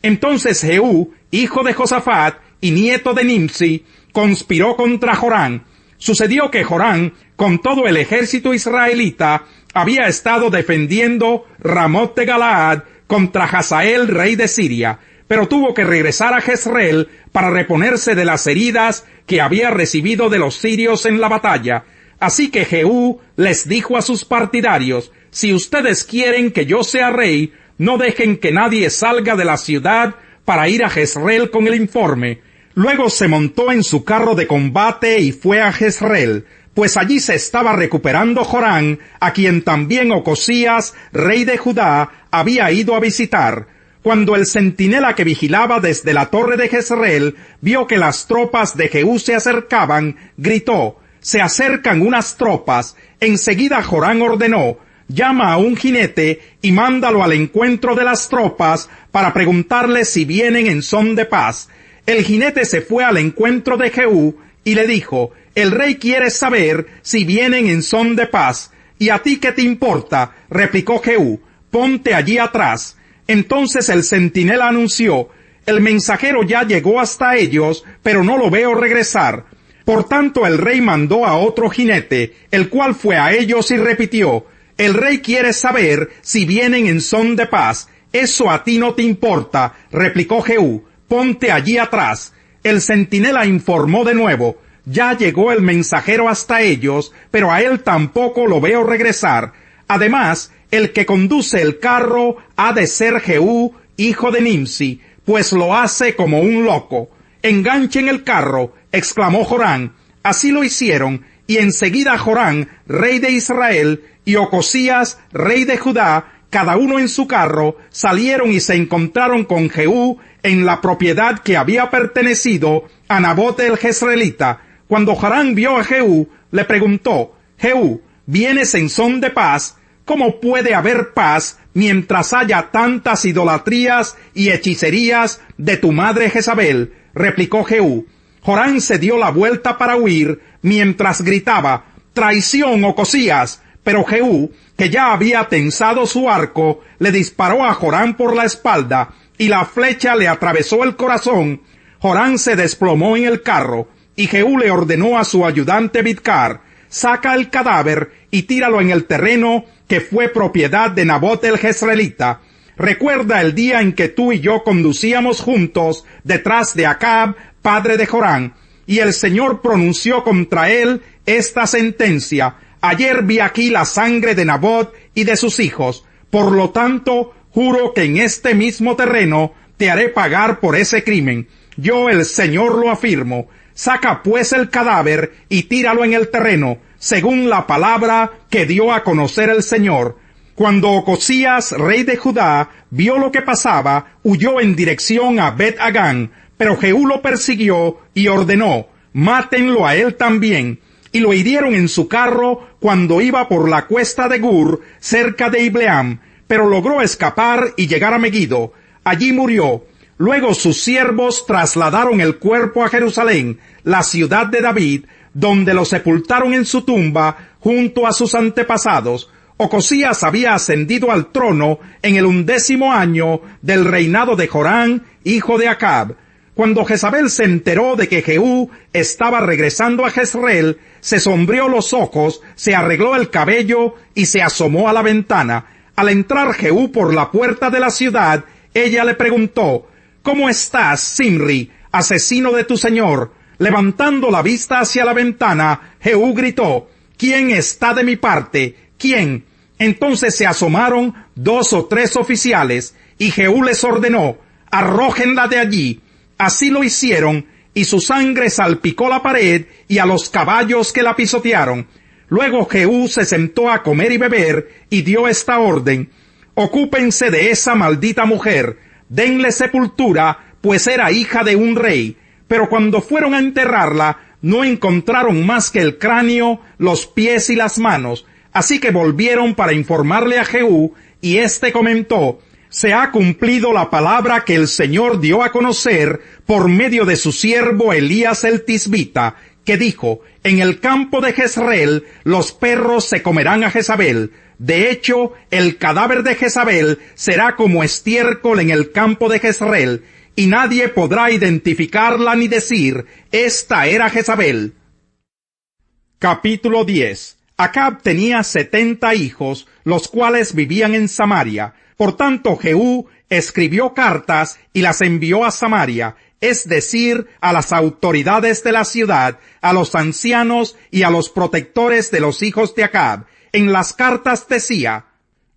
Entonces Jehú, hijo de Josafat y nieto de Nimsi, conspiró contra Joram. Sucedió que Joram, con todo el ejército israelita, había estado defendiendo Ramot de Galaad contra Hazael, rey de Siria, pero tuvo que regresar a Jezreel para reponerse de las heridas que había recibido de los sirios en la batalla. Así que Jehú les dijo a sus partidarios: si ustedes quieren que yo sea rey, no dejen que nadie salga de la ciudad para ir a Jezreel con el informe. Luego se montó en su carro de combate y fue a Jezreel, pues allí se estaba recuperando Joram, a quien también Ocosías, rey de Judá, había ido a visitar. Cuando el centinela que vigilaba desde la torre de Jezreel vio que las tropas de Jehú se acercaban, gritó: «Se acercan unas tropas». Enseguida Joram ordenó: «Llama a un jinete y mándalo al encuentro de las tropas para preguntarle si vienen en son de paz». El jinete se fue al encuentro de Jehú y le dijo: «El rey quiere saber si vienen en son de paz». «¿Y a ti qué te importa?», replicó Jehú. «Ponte allí atrás». Entonces el centinela anunció: «El mensajero ya llegó hasta ellos, pero no lo veo regresar». Por tanto el rey mandó a otro jinete, el cual fue a ellos y repitió: «El rey quiere saber si vienen en son de paz». «Eso a ti no te importa», replicó Jehú. «Ponte allí atrás». El centinela informó de nuevo: «Ya llegó el mensajero hasta ellos, pero a él tampoco lo veo regresar. Además, el que conduce el carro ha de ser Jehú, hijo de Nimsi, pues lo hace como un loco». «Enganchen el carro», exclamó Joram. Así lo hicieron, y enseguida Joram, rey de Israel, y Ocosías, rey de Judá, cada uno en su carro, salieron y se encontraron con Jehú en la propiedad que había pertenecido a Nabot el Jezreelita. Cuando Joram vio a Jehú, le preguntó: «Jehú, ¿vienes en son de paz?». «¿Cómo puede haber paz mientras haya tantas idolatrías y hechicerías de tu madre Jezabel?», replicó Jehú. Joram se dio la vuelta para huir, mientras gritaba: «¡Traición, Ocosías!». Pero Jehú, que ya había tensado su arco, le disparó a Joram por la espalda, y la flecha le atravesó el corazón. Joram se desplomó en el carro, y Jehú le ordenó a su ayudante Bidkar: «Saca el cadáver y tíralo en el terreno que fue propiedad de Nabot el Jezreelita. Recuerda el día en que tú y yo conducíamos juntos detrás de Acab, padre de Joram, y el Señor pronunció contra él esta sentencia: ayer vi aquí la sangre de Nabot y de sus hijos. Por lo tanto, juro que en este mismo terreno te haré pagar por ese crimen. Yo, el Señor, lo afirmo. Saca pues el cadáver y tíralo en el terreno, según la palabra que dio a conocer el Señor». Cuando Ocosías, rey de Judá, vio lo que pasaba, huyó en dirección a Bet-Hagán, pero Jehú lo persiguió y ordenó: «Mátenlo a él también». Y lo hirieron en su carro cuando iba por la cuesta de Gur, cerca de Ibleam, pero logró escapar y llegar a Megiddo. Allí murió. Luego sus siervos trasladaron el cuerpo a Jerusalén, la ciudad de David, donde lo sepultaron en su tumba junto a sus antepasados. Ocosías había ascendido al trono en el 11º año del reinado de Joram, hijo de Acab. Cuando Jezabel se enteró de que Jehú estaba regresando a Jezreel, se sombreó los ojos, se arregló el cabello y se asomó a la ventana. Al entrar Jehú por la puerta de la ciudad, ella le preguntó: «¿Cómo estás, Zimri, asesino de tu señor?». Levantando la vista hacia la ventana, Jehú gritó: «¿Quién está de mi parte? ¿Quién?». Entonces se asomaron 2 o 3 oficiales, y Jehú les ordenó: «Arrójenla de allí». Así lo hicieron, y su sangre salpicó la pared y a los caballos que la pisotearon. Luego Jehú se sentó a comer y beber, y dio esta orden: «Ocúpense de esa maldita mujer, denle sepultura, pues era hija de un rey». Pero cuando fueron a enterrarla, no encontraron más que el cráneo, los pies y las manos. Así que volvieron para informarle a Jehú, y éste comentó: «Se ha cumplido la palabra que el Señor dio a conocer por medio de su siervo Elías el Tisbita, que dijo: en el campo de Jezreel los perros se comerán a Jezabel. De hecho, el cadáver de Jezabel será como estiércol en el campo de Jezreel, y nadie podrá identificarla ni decir, esta era Jezabel. Capítulo 10. Acab tenía 70 hijos, los cuales vivían en Samaria. Por tanto, Jehú escribió cartas y las envió a Samaria, es decir, a las autoridades de la ciudad, a los ancianos y a los protectores de los hijos de Acab. En las cartas decía: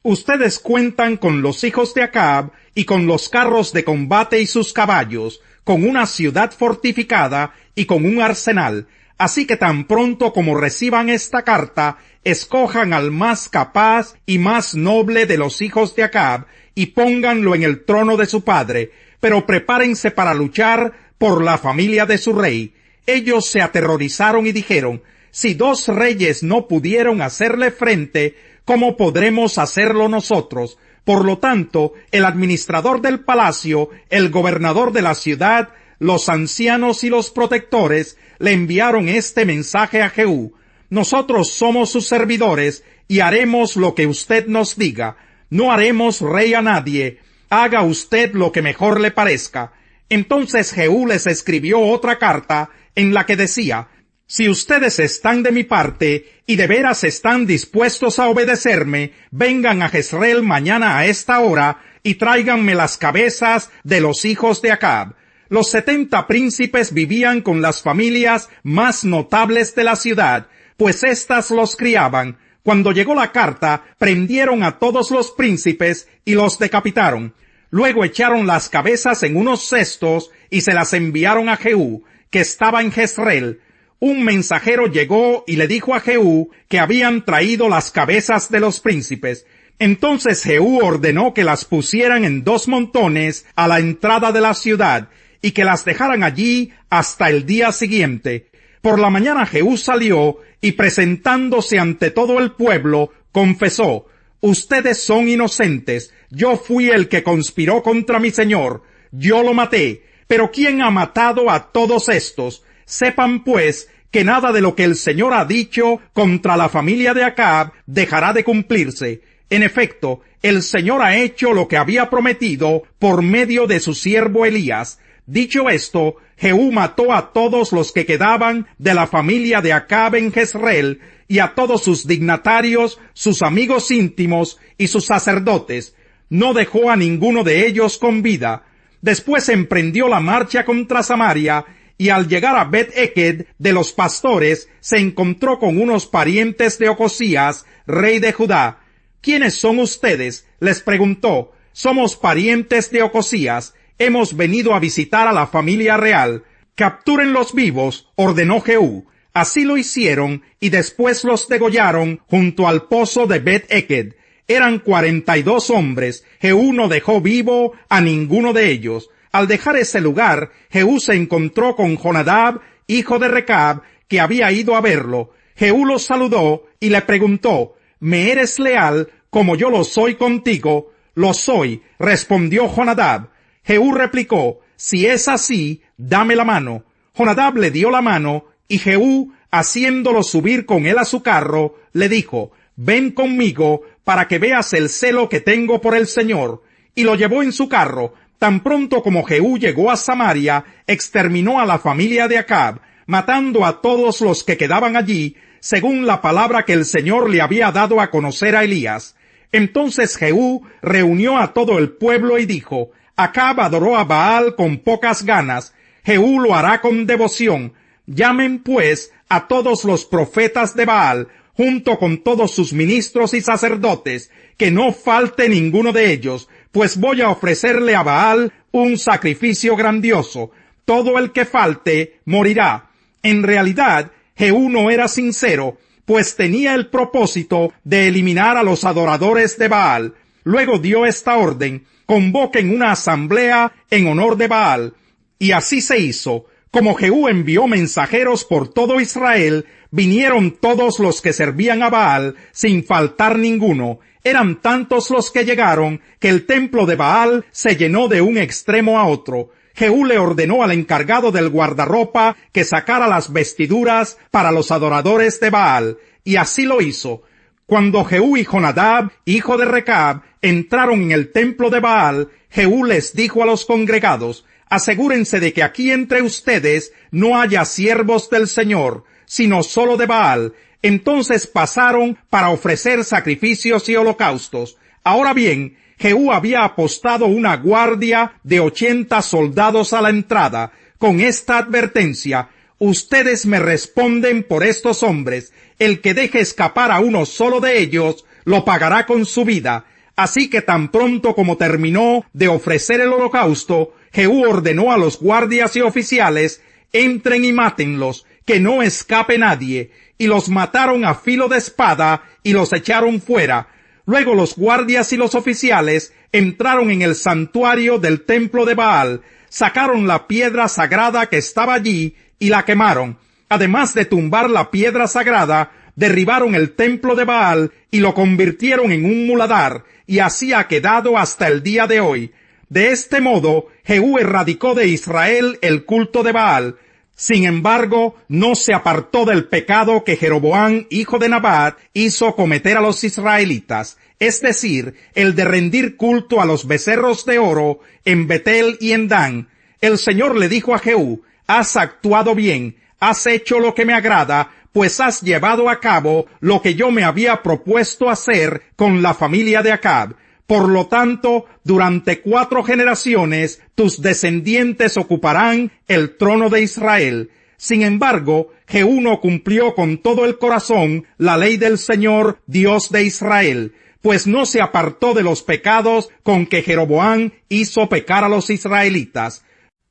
ustedes cuentan con los hijos de Acab y con los carros de combate y sus caballos, con una ciudad fortificada y con un arsenal. Así que tan pronto como reciban esta carta, escojan al más capaz y más noble de los hijos de Acab y pónganlo en el trono de su padre, pero prepárense para luchar por la familia de su rey. Ellos se aterrorizaron y dijeron: si 2 reyes no pudieron hacerle frente, ¿cómo podremos hacerlo nosotros? Por lo tanto, el administrador del palacio, el gobernador de la ciudad, los ancianos y los protectores le enviaron este mensaje a Jehú: nosotros somos sus servidores y haremos lo que usted nos diga. No haremos rey a nadie. Haga usted lo que mejor le parezca. Entonces Jehú les escribió otra carta en la que decía: si ustedes están de mi parte y de veras están dispuestos a obedecerme, vengan a Jezreel mañana a esta hora y tráiganme las cabezas de los hijos de Acab. Los 70 príncipes vivían con las familias más notables de la ciudad, pues éstas los criaban. Cuando llegó la carta, prendieron a todos los príncipes y los decapitaron. Luego echaron las cabezas en unos cestos y se las enviaron a Jehú, que estaba en Jezreel. Un mensajero llegó y le dijo a Jehú que habían traído las cabezas de los príncipes. Entonces Jehú ordenó que las pusieran en 2 montones a la entrada de la ciudad y que las dejaran allí hasta el día siguiente. Por la mañana Jehú salió y, presentándose ante todo el pueblo, confesó: ustedes son inocentes, yo fui el que conspiró contra mi señor, yo lo maté, pero ¿quién ha matado a todos estos? Sepan pues que nada de lo que el Señor ha dicho contra la familia de Acab dejará de cumplirse. En efecto, el Señor ha hecho lo que había prometido por medio de su siervo Elías. Dicho esto, Jehú mató a todos los que quedaban de la familia de Acab en Jezreel, y a todos sus dignatarios, sus amigos íntimos y sus sacerdotes. No dejó a ninguno de ellos con vida. Después emprendió la marcha contra Samaria, y al llegar a Bet-Eked de los pastores, se encontró con unos parientes de Ocosías, rey de Judá. ¿Quiénes son ustedes?, les preguntó. Somos parientes de Ocosías. Hemos venido a visitar a la familia real. Captúrenlos vivos, ordenó Jehú. Así lo hicieron, y después los degollaron junto al pozo de Bet-Eked. Eran 42 hombres. Jehú no dejó vivo a ninguno de ellos. Al dejar ese lugar, Jehú se encontró con Jonadab, hijo de Recab, que había ido a verlo. Jehú lo saludó y le preguntó: ¿me eres leal como yo lo soy contigo? Lo soy, respondió Jonadab. Jehú replicó: si es así, dame la mano. Jonadab le dio la mano, y Jehú, haciéndolo subir con él a su carro, le dijo: ven conmigo para que veas el celo que tengo por el Señor. Y lo llevó en su carro. Tan pronto como Jehú llegó a Samaria, exterminó a la familia de Acab, matando a todos los que quedaban allí, según la palabra que el Señor le había dado a conocer a Elías. Entonces Jehú reunió a todo el pueblo y dijo: Acab adoró a Baal con pocas ganas, Jehú lo hará con devoción. Llamen pues a todos los profetas de Baal, junto con todos sus ministros y sacerdotes, que no falte ninguno de ellos, pues voy a ofrecerle a Baal un sacrificio grandioso. Todo el que falte morirá. En realidad, Jehú no era sincero, pues tenía el propósito de eliminar a los adoradores de Baal. Luego dio esta orden: convoquen una asamblea en honor de Baal. Y así se hizo. Como Jehú envió mensajeros por todo Israel, vinieron todos los que servían a Baal, sin faltar ninguno. Eran tantos los que llegaron, que el templo de Baal se llenó de un extremo a otro. Jehú le ordenó al encargado del guardarropa que sacara las vestiduras para los adoradores de Baal, y así lo hizo. Cuando Jehú y Jonadab, hijo de Recab, entraron en el templo de Baal, Jehú les dijo a los congregados: asegúrense de que aquí entre ustedes no haya siervos del Señor, sino solo de Baal. Entonces pasaron para ofrecer sacrificios y holocaustos. Ahora bien, Jehú había apostado una guardia de 80 soldados a la entrada, con esta advertencia: ustedes me responden por estos hombres. El que deje escapar a uno solo de ellos, lo pagará con su vida. Así que tan pronto como terminó de ofrecer el holocausto, Jehú ordenó a los guardias y oficiales: entren y mátenlos, que no escape nadie. Y los mataron a filo de espada y los echaron fuera. Luego los guardias y los oficiales entraron en el santuario del templo de Baal, sacaron la piedra sagrada que estaba allí y la quemaron. Además de tumbar la piedra sagrada, derribaron el templo de Baal y lo convirtieron en un muladar, y así ha quedado hasta el día de hoy. De este modo, Jehú erradicó de Israel el culto de Baal. Sin embargo, no se apartó del pecado que Jeroboam, hijo de Nabat, hizo cometer a los israelitas, es decir, el de rendir culto a los becerros de oro en Betel y en Dan. El Señor le dijo a Jehú: has actuado bien, has hecho lo que me agrada, pues has llevado a cabo lo que yo me había propuesto hacer con la familia de Acab. Por lo tanto, durante 4 generaciones, tus descendientes ocuparán el trono de Israel. Sin embargo, Jehú no cumplió con todo el corazón la ley del Señor, Dios de Israel, pues no se apartó de los pecados con que Jeroboam hizo pecar a los israelitas.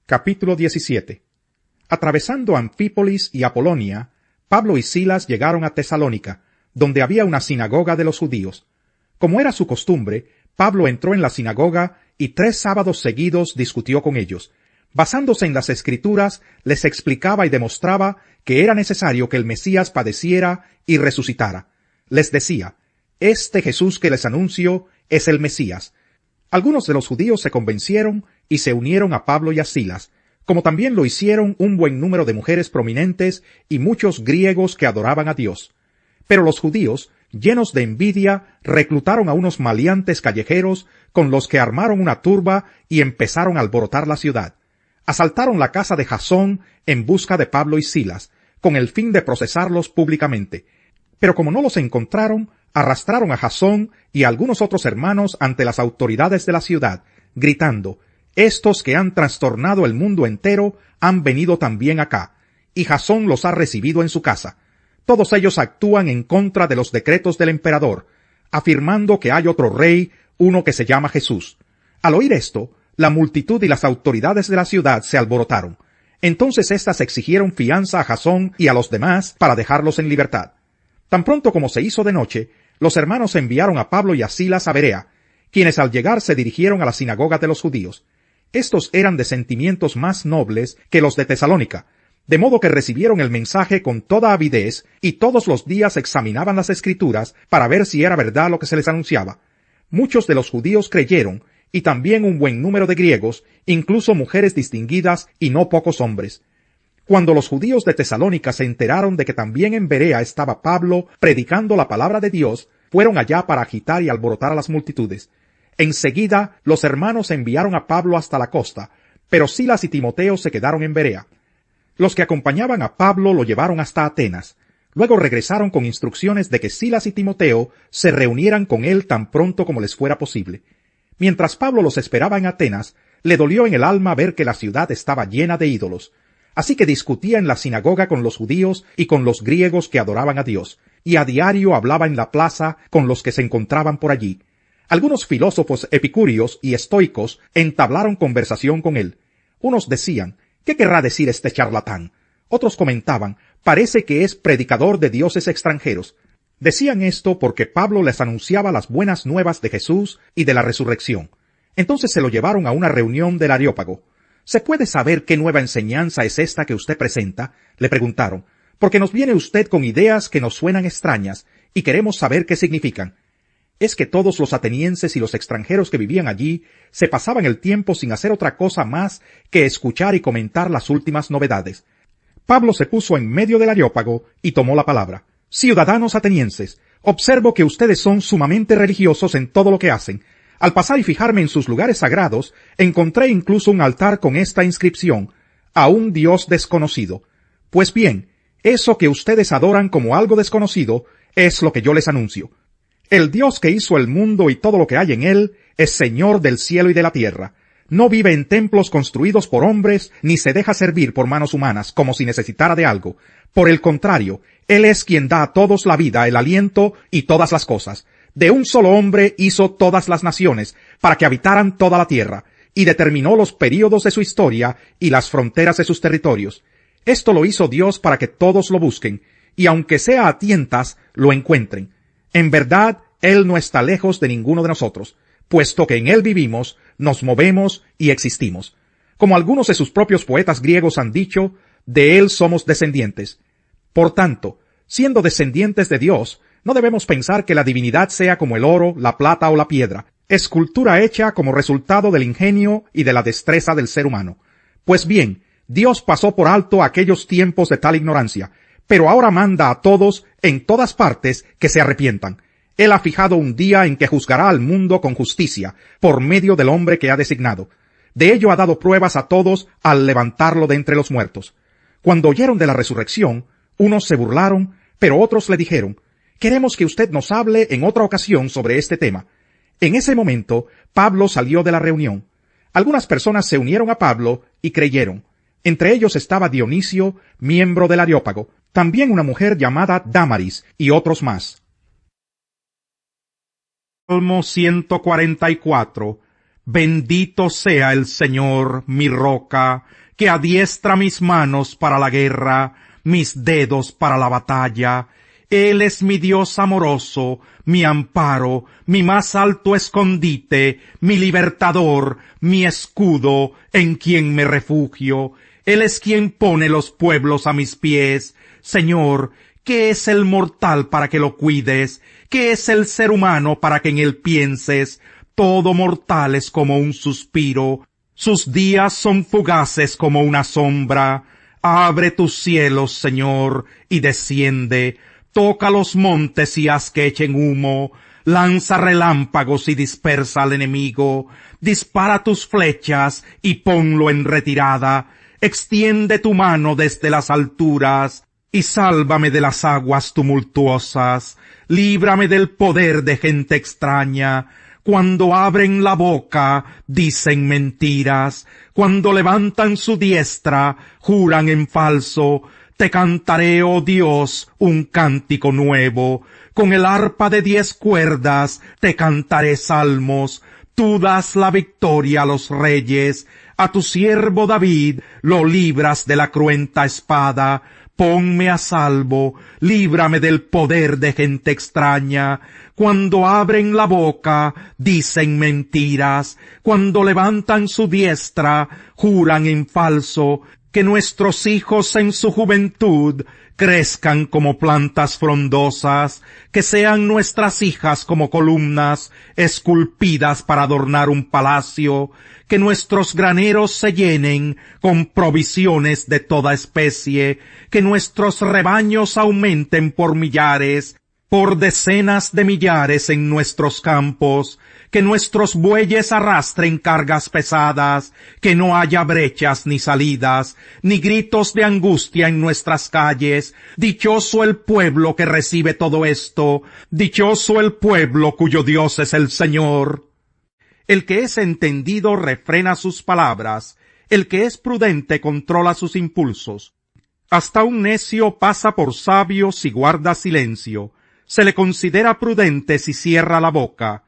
Capítulo 17. Atravesando Anfípolis y Apolonia, Pablo y Silas llegaron a Tesalónica, donde había una sinagoga de los judíos. Como era su costumbre, Pablo entró en la sinagoga y 3 sábados seguidos discutió con ellos. Basándose en las Escrituras, les explicaba y demostraba que era necesario que el Mesías padeciera y resucitara. Les decía: este Jesús que les anuncio es el Mesías. Algunos de los judíos se convencieron y se unieron a Pablo y a Silas, como también lo hicieron un buen número de mujeres prominentes y muchos griegos que adoraban a Dios. Pero los judíos, llenos de envidia, reclutaron a unos maleantes callejeros con los que armaron una turba y empezaron a alborotar la ciudad. Asaltaron la casa de Jasón en busca de Pablo y Silas, con el fin de procesarlos públicamente. Pero como no los encontraron, arrastraron a Jasón y a algunos otros hermanos ante las autoridades de la ciudad, gritando: estos que han trastornado el mundo entero han venido también acá, y Jasón los ha recibido en su casa. Todos ellos actúan en contra de los decretos del emperador, afirmando que hay otro rey, uno que se llama Jesús. Al oír esto, la multitud y las autoridades de la ciudad se alborotaron. Entonces éstas exigieron fianza a Jasón y a los demás para dejarlos en libertad. Tan pronto como se hizo de noche, los hermanos enviaron a Pablo y a Silas a Berea, quienes al llegar se dirigieron a la sinagoga de los judíos. Estos eran de sentimientos más nobles que los de Tesalónica, de modo que recibieron el mensaje con toda avidez y todos los días examinaban las Escrituras para ver si era verdad lo que se les anunciaba. Muchos de los judíos creyeron, y también un buen número de griegos, incluso mujeres distinguidas y no pocos hombres. Cuando los judíos de Tesalónica se enteraron de que también en Berea estaba Pablo predicando la palabra de Dios, fueron allá para agitar y alborotar a las multitudes. Enseguida los hermanos enviaron a Pablo hasta la costa, pero Silas y Timoteo se quedaron en Berea. Los que acompañaban a Pablo lo llevaron hasta Atenas. Luego regresaron con instrucciones de que Silas y Timoteo se reunieran con él tan pronto como les fuera posible. Mientras Pablo los esperaba en Atenas, le dolió en el alma ver que la ciudad estaba llena de ídolos. Así que discutía en la sinagoga con los judíos y con los griegos que adoraban a Dios, y a diario hablaba en la plaza con los que se encontraban por allí. Algunos filósofos epicúreos y estoicos entablaron conversación con él. Unos decían: ¿qué querrá decir este charlatán? Otros comentaban: parece que es predicador de dioses extranjeros. Decían esto porque Pablo les anunciaba las buenas nuevas de Jesús y de la resurrección. Entonces se lo llevaron a una reunión del Areópago. ¿Se puede saber qué nueva enseñanza es esta que usted presenta?, le preguntaron, porque nos viene usted con ideas que nos suenan extrañas y queremos saber qué significan. Es que todos los atenienses y los extranjeros que vivían allí se pasaban el tiempo sin hacer otra cosa más que escuchar y comentar las últimas novedades. Pablo se puso en medio del Areópago y tomó la palabra. Ciudadanos atenienses, Observo que ustedes son sumamente religiosos en todo lo que hacen. Al pasar y fijarme en sus lugares sagrados, encontré incluso un altar con esta inscripción: a un Dios desconocido. Pues bien, eso que ustedes adoran como algo desconocido es lo que yo les anuncio. El Dios que hizo el mundo y todo lo que hay en él es Señor del cielo y de la tierra. No vive en templos construidos por hombres, ni se deja servir por manos humanas como si necesitara de algo. Por el contrario, Él es quien da a todos la vida, el aliento y todas las cosas. De un solo hombre hizo todas las naciones, para que habitaran toda la tierra, y determinó los períodos de su historia y las fronteras de sus territorios. Esto lo hizo Dios para que todos lo busquen, y aunque sea a tientas, lo encuentren. En verdad, Él no está lejos de ninguno de nosotros, puesto que en Él vivimos, nos movemos y existimos. Como algunos de sus propios poetas griegos han dicho, de Él somos descendientes. Por tanto, siendo descendientes de Dios, no debemos pensar que la divinidad sea como el oro, la plata o la piedra, escultura hecha como resultado del ingenio y de la destreza del ser humano. Pues bien, Dios pasó por alto aquellos tiempos de tal ignorancia, pero ahora manda a todos, en todas partes, que se arrepientan. Él ha fijado un día en que juzgará al mundo con justicia, por medio del hombre que ha designado. De ello ha dado pruebas a todos al levantarlo de entre los muertos. Cuando oyeron de la resurrección, unos se burlaron, pero otros le dijeron: queremos que usted nos hable en otra ocasión sobre este tema. En ese momento, Pablo salió de la reunión. Algunas personas se unieron a Pablo y creyeron. Entre ellos estaba Dionisio, miembro del Areópago, también una mujer llamada Dámaris, y otros más. Salmo 144. Bendito sea el Señor, mi roca, que adiestra mis manos para la guerra, mis dedos para la batalla. Él es mi Dios amoroso, mi amparo, mi más alto escondite, mi libertador, mi escudo, en quien me refugio. Él es quien pone los pueblos a mis pies. Señor, ¿qué es el mortal para que lo cuides? ¿Qué es el ser humano para que en él pienses? Todo mortal es como un suspiro. Sus días son fugaces como una sombra. Abre tus cielos, Señor, y desciende. Toca los montes y haz que echen humo. Lanza relámpagos y dispersa al enemigo. Dispara tus flechas y ponlo en retirada. Extiende tu mano desde las alturas y sálvame de las aguas tumultuosas. Líbrame del poder de gente extraña. Cuando abren la boca, dicen mentiras. Cuando levantan su diestra, juran en falso. Te cantaré, oh Dios, un cántico nuevo. Con el arpa de 10 cuerdas te cantaré salmos. Tú das la victoria a los reyes. A tu siervo David lo libras de la cruenta espada. Ponme a salvo, líbrame del poder de gente extraña. Cuando abren la boca, dicen mentiras. Cuando levantan su diestra, juran en falso. Que nuestros hijos en su juventud crezcan como plantas frondosas, que sean nuestras hijas como columnas esculpidas para adornar un palacio, que nuestros graneros se llenen con provisiones de toda especie, que nuestros rebaños aumenten por millares, por decenas de millares en nuestros campos, que nuestros bueyes arrastren cargas pesadas, que no haya brechas ni salidas, ni gritos de angustia en nuestras calles. Dichoso el pueblo que recibe todo esto, dichoso el pueblo cuyo Dios es el Señor. El que es entendido refrena sus palabras, el que es prudente controla sus impulsos. Hasta un necio pasa por sabio si guarda silencio. Se le considera prudente si cierra la boca.